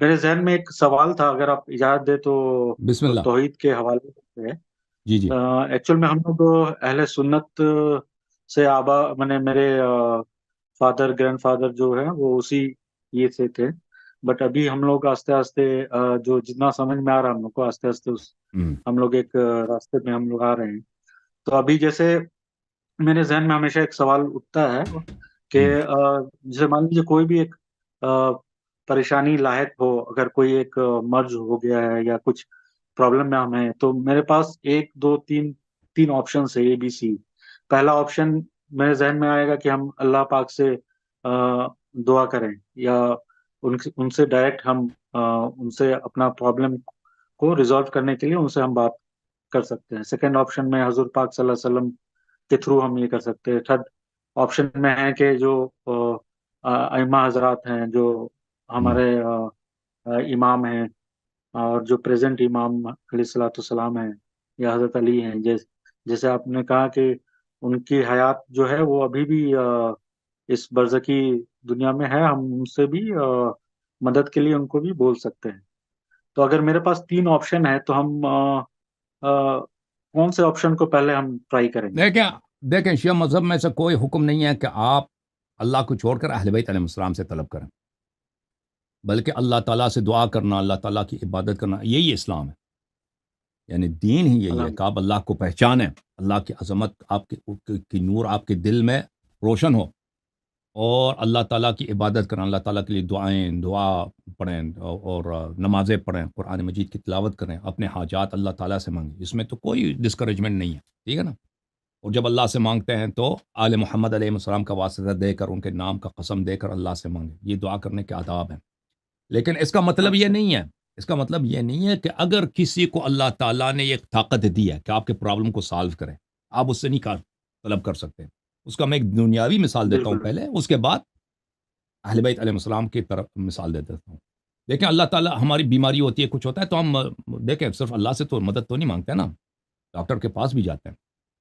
میرے ذہن میں ایک سوال تھا، اگر آپ اجازت دیں تو بسم اللہ۔ توحید کے حوالے سے۔ جی جی۔ ایکچوئل میں ہم لوگ اہل سنت سے آبا، میرے فادر گرینڈ فادر جو ہے وہ اسی یہ سے تھے، بٹ ابھی ہم لوگ آستے آستے جو جتنا سمجھ میں آ رہا ہے ہم لوگ کو، آستے آستے ہوں ہم لوگ ایک راستے میں ہم لوگ آ رہے ہیں۔ تو ابھی جیسے میرے ذہن میں ہمیشہ ایک سوال اٹھتا ہے کہ ہوں جیسے مان لیجیے کوئی بھی ایک آ، پریشانی لاحق ہو، اگر کوئی ایک مرض ہو گیا ہے یا کچھ پرابلم میں ہم ہیں، تو میرے پاس ایک دو تین تین آپشن ہے، ABC۔ پہلا آپشن میرے ذہن میں آئے گا کہ ہم اللہ پاک سے دعا کریں، یا ان سے ڈائریکٹ ہم ان سے اپنا پرابلم کو ریزالو کرنے کے لیے ان سے ہم بات کر سکتے ہیں۔ سیکنڈ آپشن میں حضور پاک صلی اللہ علیہ وسلم کے تھرو ہم یہ کر سکتے ہیں۔ تھرڈ آپشن میں ہے کہ جو ائمہ حضرات ہیں، جو ہوں ہمارے امام ہیں، اور جو پریزنٹ امام علیہ الصلوۃ والسلام ہیں یا حضرت علی ہیں، جیسے آپ نے کہا کہ ان کی حیات جو ہے وہ ابھی بھی اس برزخی دنیا میں ہے، ہم ان سے بھی مدد کے لیے ان کو بھی بول سکتے ہیں۔ تو اگر میرے پاس تین آپشن ہے تو ہم کون سے آپشن کو پہلے ہم ٹرائی کریں گے؟ دیکھیں دیکھیں شیعہ مذہب میں سے کوئی حکم نہیں ہے کہ آپ اللہ کو چھوڑ کر اہل بیت علیہ السلام سے طلب کریں، بلکہ اللہ تعالیٰ سے دعا کرنا، اللہ تعالیٰ کی عبادت کرنا، یہی اسلام ہے۔ یعنی دین ہی یہی ہے کہ الحمد آپ اللہ کو پہچانیں، اللہ کی عظمت آپ کی نور آپ کے دل میں روشن ہو، اور اللہ تعالیٰ کی عبادت کریں، اللہ تعالیٰ کے لیے دعا پڑھیں اور نمازیں پڑھیں، قرآن مجید کی تلاوت کریں، اپنے حاجات اللہ تعالیٰ سے مانگیں، اس میں تو کوئی ڈسکریجمنٹ نہیں ہے، ٹھیک ہے نا؟ اور جب اللہ سے مانگتے ہیں تو آل محمد علیہ السلام کا واسطہ دے کر، ان کے نام کا قسم دے کر اللہ سے مانگیں، یہ دعا کرنے کے آداب ہیں۔ لیکن اس کا مطلب یہ اچھا، نہیں ہے، اس کا مطلب یہ نہیں ہے کہ اگر کسی کو اللہ تعالیٰ نے ایک طاقت دی ہے کہ آپ کے پرابلم کو سالو کریں، آپ اس سے نہیں طلب کر سکتے۔ اس کا میں ایک دنیاوی مثال دیتا ہوں بالکل پہلے، اس کے بعد اہل بیت علیہ السلام کی طرف مثال دے دیتا ہوں۔ دیکھیں اللہ تعالیٰ، ہماری بیماری ہوتی ہے، کچھ ہوتا ہے تو ہم دیکھیں صرف اللہ سے تو مدد تو نہیں مانگتے نا، ڈاکٹر کے پاس بھی جاتے ہیں،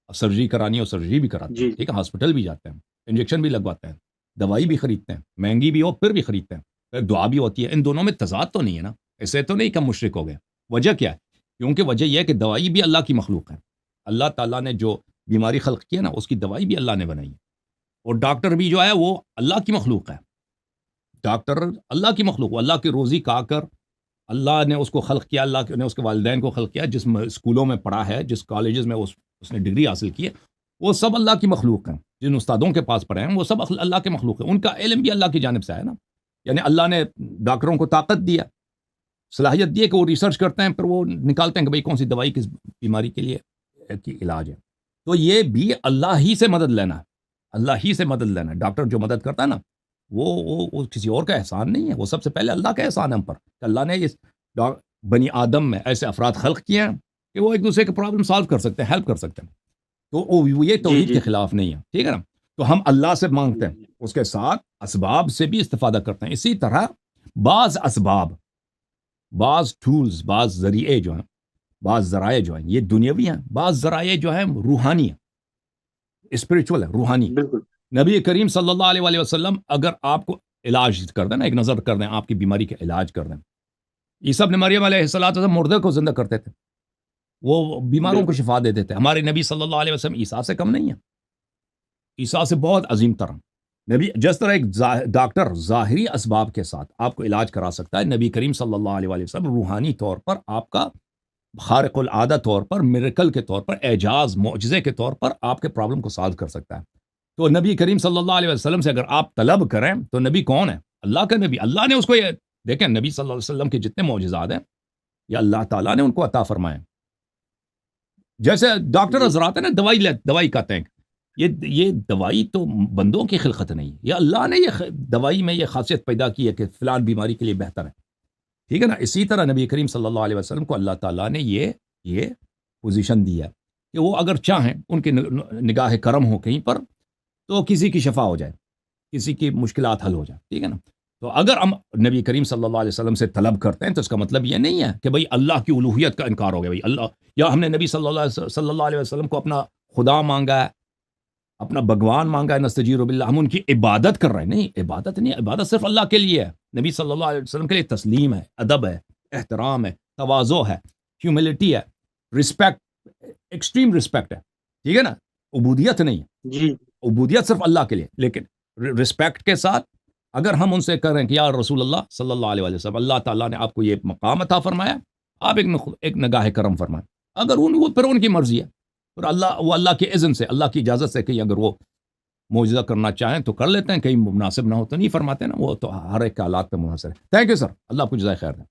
سرجری کرانی ہو سرجری بھی کراتے ہیں، جی ٹھیک ہے، ہاسپٹل بھی جاتے ہیں، انجیکشن بھی لگواتے ہیں، دوائی بھی خریدتے ہیں، مہنگی بھی ہو پھر بھی خریدتے ہیں، پھر دعا بھی ہوتی ہے۔ ان دونوں میں تضاد تو نہیں ہے نا، ایسے تو نہیں کہ ہم مشرک ہو گئے۔ وجہ کیا ہے؟ کیونکہ وجہ یہ ہے کہ دوائی بھی اللہ کی مخلوق ہے، اللہ تعالیٰ نے جو بیماری خلق کی ہے نا، اس کی دوائی بھی اللہ نے بنائی ہے، اور ڈاکٹر بھی جو ہے وہ اللہ کی مخلوق ہے، ڈاکٹر اللہ کی مخلوق، وہ اللہ کی روزی کھا کر اللہ نے اس کو خلق کیا، اللہ نے اس کے والدین کو خلق کیا، جس اسکولوں میں پڑھا ہے، جس کالجز میں اس نے ڈگری حاصل کی ہے، وہ سب اللہ کی مخلوق ہیں۔ جن استادوں کے پاس پڑھے ہیں وہ سب اللہ کے مخلوق ہیں، ان کا علم بھی اللہ کی جانب سے ہے نا۔ یعنی اللہ نے ڈاکٹروں کو طاقت دیا، صلاحیت دی ہے کہ وہ ریسرچ کرتے ہیں، پھر وہ نکالتے ہیں کہ بھئی کون سی دوائی کس بیماری کے لیے کی علاج ہے۔ تو یہ بھی اللہ ہی سے مدد لینا ہے، اللہ ہی سے مدد لینا ہے۔ ڈاکٹر جو مدد کرتا ہے نا، وہ کسی اور کا احسان نہیں ہے، وہ سب سے پہلے اللہ کا احسان ہے ہم پر، کہ اللہ نے اس بنی آدم میں ایسے افراد خلق کیے ہیں کہ وہ ایک دوسرے کے پرابلم سالو کر سکتے ہیں، ہیلپ کر سکتے ہیں۔ تو یہ جی توحید جی کے جی خلاف نہیں ہے، ٹھیک ہے نا؟ تو ہم اللہ سے جی مانگتے ہیں، جی اس کے ساتھ اسباب سے بھی استفادہ کرتے ہیں۔ اسی طرح بعض اسباب، بعض ٹولز، بعض ذریعے جو ہیں، بعض ذرائع جو ہیں یہ دنیاوی ہیں، بعض ذرائع جو ہیں روحانی ہیں، اسپرچول ہے، روحانی۔ بالکل نبی کریم صلی اللہ علیہ وآلہ وسلم اگر آپ کو علاج کر دیں نا، ایک نظر کر دیں، آپ کی بیماری کا علاج کر دیں، عیسیٰ ابن مریم علیہ السلام مردے کو زندہ کرتے تھے، وہ بیماروں کو بالکل شفا دیتے تھے۔ ہمارے نبی صلی اللہ علیہ وسلم عیسیٰ سے کم نہیں ہے، عیسیٰ سے بہت عظیم ترین نبی۔ جس طرح ایک ڈاکٹر ظاہری اسباب کے ساتھ آپ کو علاج کرا سکتا ہے، نبی کریم صلی اللہ علیہ وسلم روحانی طور پر آپ کا خارق العادہ طور پر، میریکل کے طور پر، اعجاز معجزے کے طور پر آپ کے پرابلم کو سالو کر سکتا ہے۔ تو نبی کریم صلی اللہ علیہ وسلم سے اگر آپ طلب کریں تو نبی کون ہے؟ اللہ کا نبی، اللہ نے اس کو یہ دیکھیں، نبی صلی اللہ علیہ وسلم کے جتنے معجزات ہیں یہ اللہ تعالیٰ نے ان کو عطا فرمائے۔ جیسے ڈاکٹر جی حضرات ہیں نا، دوائی کہتے ہیں، یہ دوائی تو بندوں کی خلقت نہیں، یہ اللہ نے یہ دوائی میں یہ خاصیت پیدا کی ہے کہ فلان بیماری کے لیے بہتر ہے، ٹھیک ہے نا؟ اسی طرح نبی کریم صلی اللہ علیہ وسلم کو اللہ تعالیٰ نے یہ پوزیشن دی ہے کہ وہ اگر چاہیں، ان کی نگاہ کرم ہو کہیں پر، تو کسی کی شفا ہو جائے، کسی کی مشکلات حل ہو جائے، ٹھیک ہے نا؟ تو اگر ہم نبی کریم صلی اللہ علیہ وسلم سے طلب کرتے ہیں تو اس کا مطلب یہ نہیں ہے کہ بھئی اللہ کی الوہیت کا انکار ہو گیا، بھئی اللہ، یا ہم نے نبی صلی اللہ علیہ وسلم کو اپنا خدا مانگا ہے، اپنا بھگوان مانگا ہے نستجیر باللہ، ہم ان کی عبادت کر رہے ہیں. نہیں، عبادت نہیں، عبادت صرف اللہ کے لیے ہے. نبی صلی اللہ علیہ وسلم کے لیے تسلیم ہے، ادب ہے، احترام ہے، تواضع ہے، ہیوملٹی ہے، رسپیکٹ، ایکسٹریم رسپیکٹ ہے. ٹھیک ہے نا؟ عبودیت نہیں ہے. جی عبودیت صرف اللہ کے لیے، لیکن رسپیکٹ کے ساتھ اگر ہم ان سے کریں کہ یا رسول اللہ صلی اللہ علیہ وسلم، اللہ تعالیٰ نے آپ کو یہ مقام عطا فرمایا، آپ ایک نگاہ کرم فرمائیں. اگر وہ پھر ان کی مرضی ہے، اور وہ اللہ کے اذن سے، اللہ کی اجازت سے، کہ اگر وہ معجزہ کرنا چاہیں تو کر لیتے ہیں، کہیں مناسب نہ ہو تو نہیں فرماتے نا. وہ تو ہر ایک کے حالات پہ منحصر ہے. تھینک یو سر، اللہ آپ کو جزائے خیر دے.